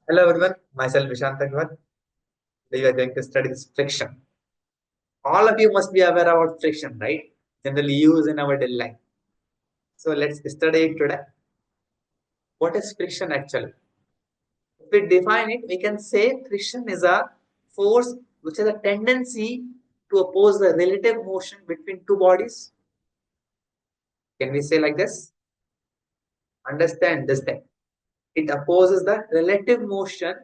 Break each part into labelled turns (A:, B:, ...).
A: Hello everyone, myself Vishant Agrawal. Today we are going to study this friction. All of you must be aware about friction, right? Generally used in our daily life. So let's study it today. What is friction actually? If we define it, we can say friction is a force which has a tendency to oppose the relative motion between two bodies. Can we say like this? Understand this thing. It opposes the relative motion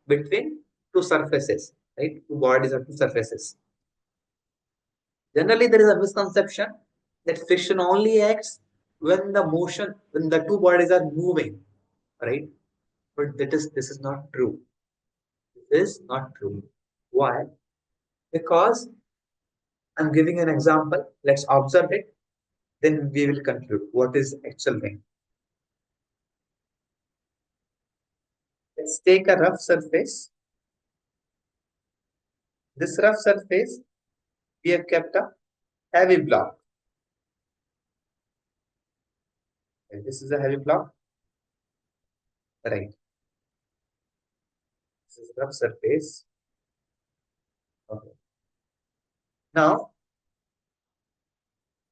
A: between two surfaces, right? Two bodies or two surfaces. Generally, there is a misconception that friction only acts when the two bodies are moving, right? But this is not true. This is not true. Why? Because I'm giving an example. Let's observe it. Then we will conclude what is actual thing. Let's take a rough surface. This rough surface, we have kept a heavy block. Okay, this is a heavy block, right? This is rough surface. Okay. Now,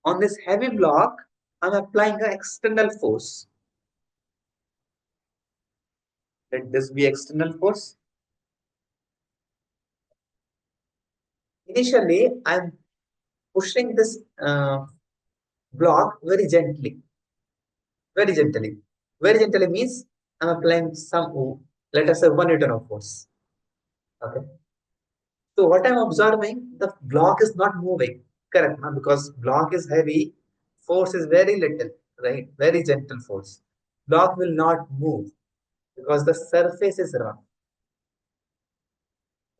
A: on this heavy block, I'm applying an external force. Let this be external force. Initially, I'm pushing this block very gently. Very gently. Very gently means I'm applying some, let us say 1 Newton of force. Okay. So what I'm observing, the block is not moving. Correct, no? Because block is heavy, force is very little, right? Very gentle force. Block will not move because the surface is rough,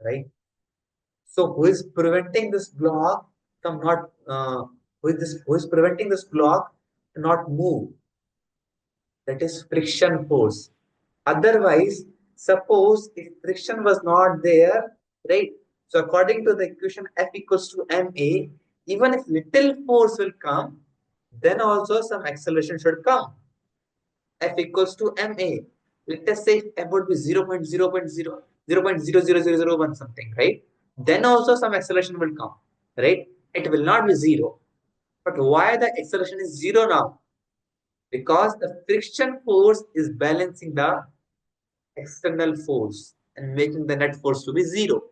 A: right? So who is preventing this block from not who is preventing this block to not move? That is friction force. Otherwise, suppose if friction was not there, right? So according to the equation F equals to ma, even if little force will come, then also some acceleration should come. F equals to ma. Let us say F would be 0.0.0 something, right? Then also some acceleration will come, right? It will not be zero. But why the acceleration is zero now? Because the friction force is balancing the external force and making the net force to be zero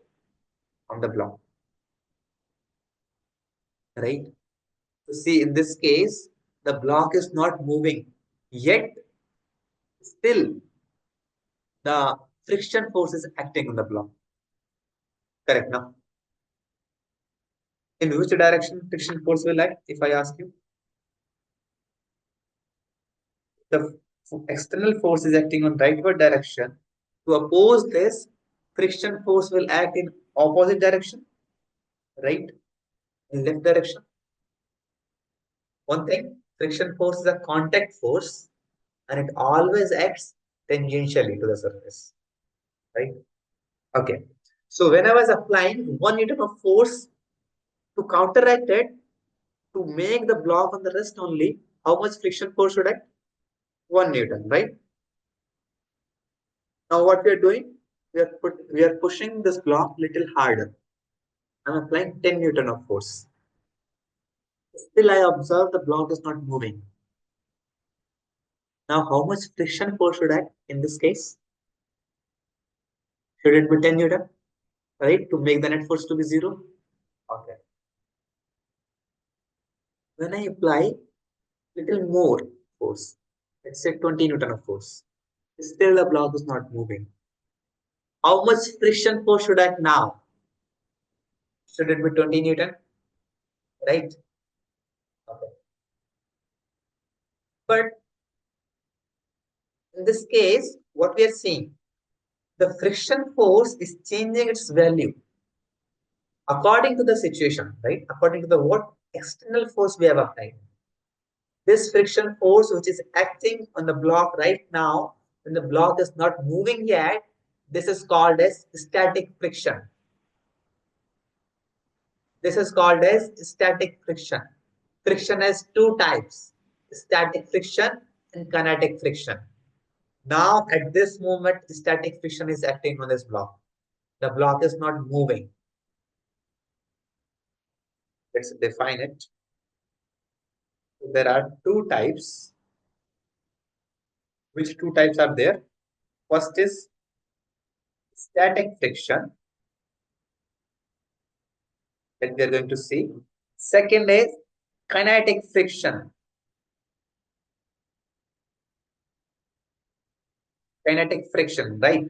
A: on the block, right? So see, in this case, the block is not moving, yet still the friction force is acting on the block. Correct now? In which direction friction force will act? If I ask you, the external force is acting on rightward direction. To oppose this, friction force will act in opposite direction, right? In left direction. One thing, friction force is a contact force and it always acts tangentially to the surface, right? Okay. So when I was applying 1 Newton of force to counteract it, to make the block on the rest only, how much friction force should act? 1 Newton, right? Now what we are doing, we are pushing this block little harder. I'm applying 10 Newton of force. Still I observe the block is not moving. Now how much friction force should act in this case? Should it be 10 Newton, right? To make the net force to be zero? Okay. When I apply little more force, let's say 20 Newton of force, still the block is not moving. How much friction force should act now? Should it be 20 Newton? Right? Okay. But in this case, what we are seeing, the friction force is changing its value according to the situation, right? According to the what external force we have applied. This friction force, which is acting on the block right now, when the block is not moving yet, this is called as static friction. This is called as static friction. Friction has two types, static friction and kinetic friction. Now, at this moment, static friction is acting on this block. The block is not moving. Let's define it. There are two types. Which two types are there? First is static friction that we are going to see. Second is kinetic friction. Kinetic friction, right?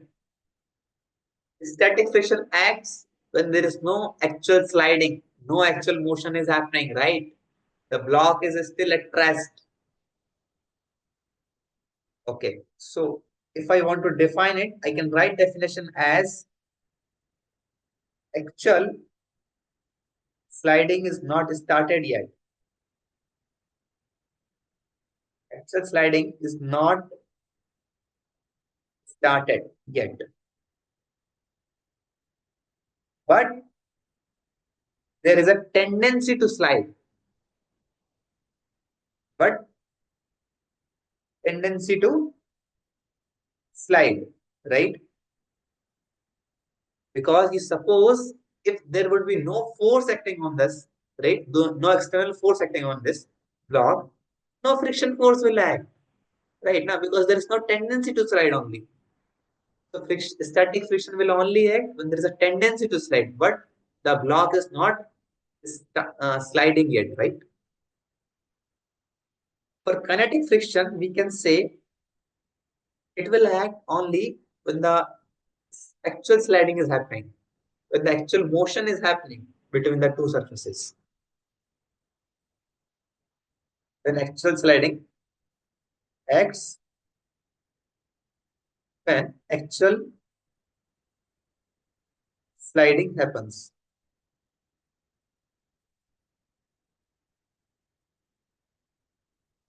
A: Static friction acts when there is no actual sliding, no actual motion is happening, right? The block is still at rest. Okay, so if I want to define it, I can write definition as actual sliding is not started yet. Actual sliding is not started yet. But there is a tendency to slide. But tendency to slide, right? Because you suppose if there would be no force acting on this, right? No external force acting on this block, no friction force will act, right? Now, because there is no tendency to slide only. So static friction will only act when there is a tendency to slide, but the block is not sliding yet, right? For kinetic friction, we can say it will act only when the actual sliding is happening, when the actual motion is happening between the two surfaces. When actual sliding acts, when actual sliding happens.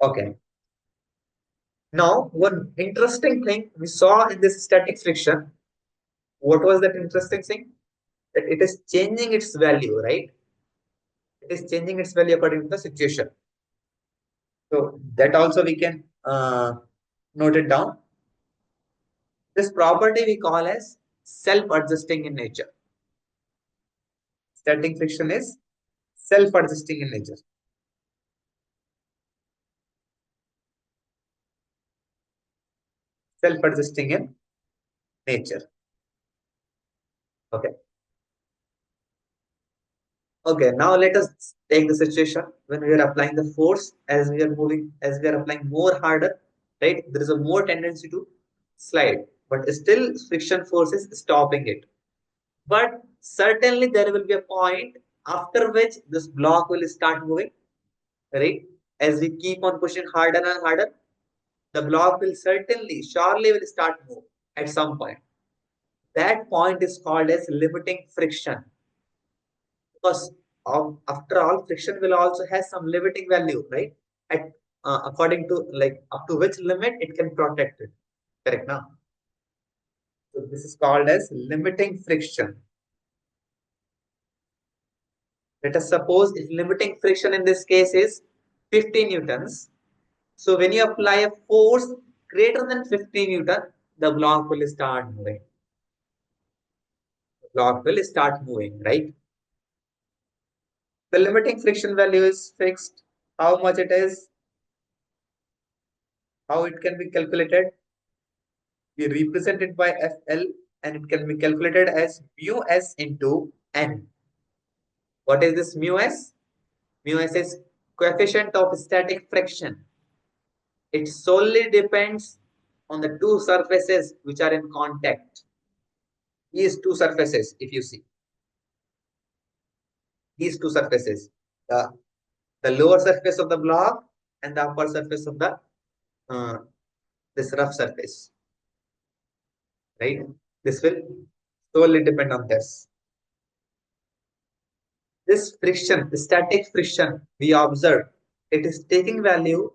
A: Okay. Now, one interesting thing we saw in this static friction, what was that interesting thing? That it is changing its value, right? It is changing its value according to the situation. So that also we can note it down. This property we call as self-adjusting in nature. Static friction is self-adjusting in nature. Self-adjusting in nature. Okay. Okay, now let us take the situation when we are applying the force as we are moving, as we are applying more harder, right? There is a more tendency to slide, but still friction force is stopping it. But certainly there will be a point after which this block will start moving, right? As we keep on pushing harder and harder, the block will certainly, surely will start move at some point. That point is called as limiting friction because after all, friction will also has some limiting value, right? At according to like up to which limit it can protect it. Correct now. So this is called as limiting friction. Let us suppose if limiting friction in this case is 50 newtons. So when you apply a force greater than 50 newton, the block will start moving. The block will start moving, right? The limiting friction value is fixed. How much it is, how it can be calculated. We represent it by FL and it can be calculated as mu s into n. What is this mu s? Mu s is coefficient of static friction. It solely depends on the two surfaces which are in contact. These two surfaces, if you see, these two surfaces, the, the lower surface of the block and the upper surface of the uh, this rough surface, right? This will solely depend on this. This friction, static friction, we observe, it is taking value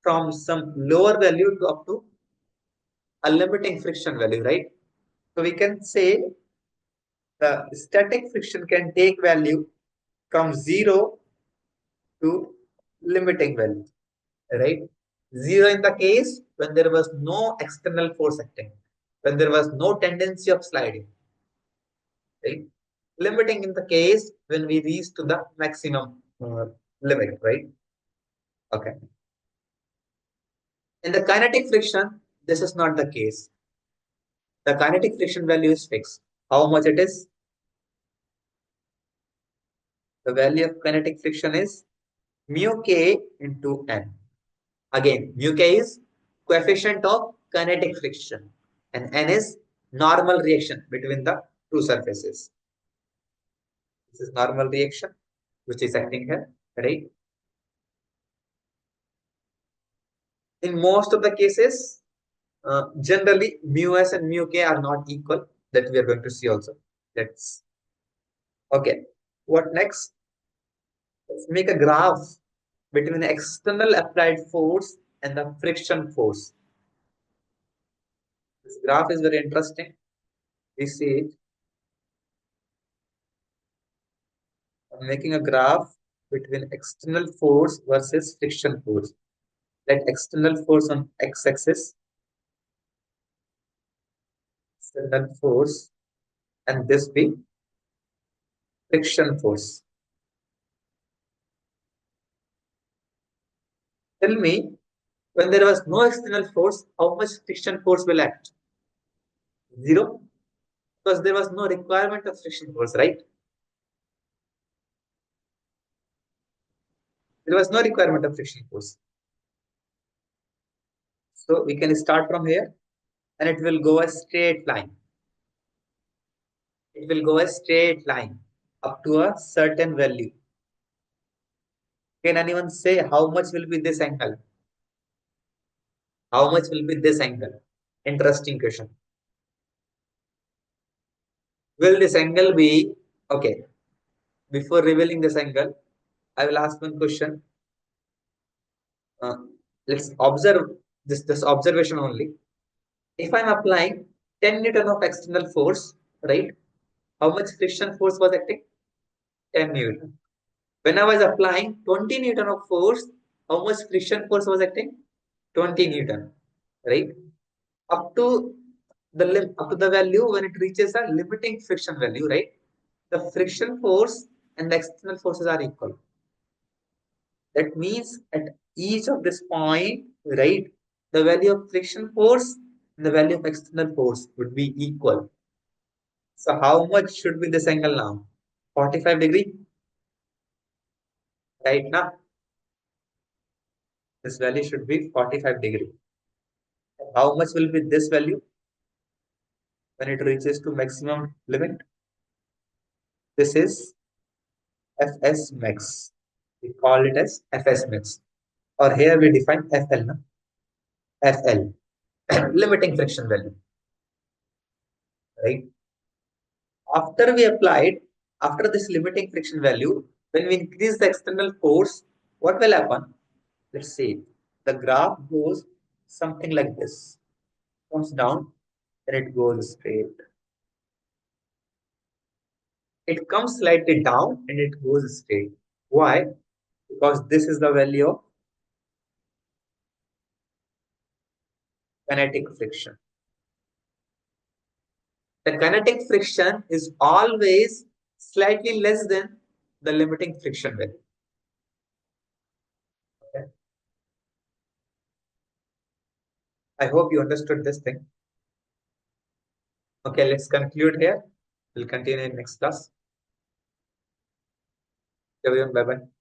A: from some lower value to up to a limiting friction value, right? So we can say the static friction can take value from 0 to limiting value, right? 0 in the case when there was no external force acting, when there was no tendency of sliding, right? Limiting in the case when we reach to the maximum limit, right? Okay. In the kinetic friction, this is not the case. The kinetic friction value is fixed. How much it is? The value of kinetic friction is mu k into n. Again, mu k is coefficient of kinetic friction and n is normal reaction between the two surfaces. This is normal reaction which is acting here, right? In most of the cases, generally mu s and mu k are not equal. That we are going to see also. That's okay. What next? Let's make a graph between the external applied force and the friction force. This graph is very interesting. We see it. I'm making a graph between external force versus friction force. Let external force on x-axis, external force, and this be friction force. Tell me, when there was no external force, how much friction force will act? Zero, because there was no requirement of friction force, right? There was no requirement of friction force. So we can start from here and it will go a straight line. It will go a straight line up to a certain value. Can anyone say how much will be this angle? How much will be this angle? Interesting question. Will this angle be okay? Before revealing this angle, I will ask one question. Uh, let's observe this observation only. If I'm applying 10 Newton of external force, right? How much friction force was acting? 10 Newton. When I was applying 20 Newton of force, how much friction force was acting? 20 Newton, right? Up to up to the value when it reaches a limiting friction value, right? The friction force and the external forces are equal. That means at each of this point, right, the value of friction force and the value of external force would be equal. So how much should be this angle now? 45 degree, right now? This value should be 45 degree. How much will be this value when it reaches to maximum limit? This is Fs max. We call it as Fs max. Or here we define FL, no? FL, limiting friction value, right? After we applied, after this limiting friction value, when we increase the external force, what will happen? Let's see. The graph goes something like this. Comes down and it goes straight. It comes slightly down and it goes straight. Why? Because this is the value of kinetic friction. The kinetic friction is always slightly less than the limiting friction value. Okay. I hope you understood this thing. Okay, let's conclude here. We'll continue in next class. Everyone, bye bye.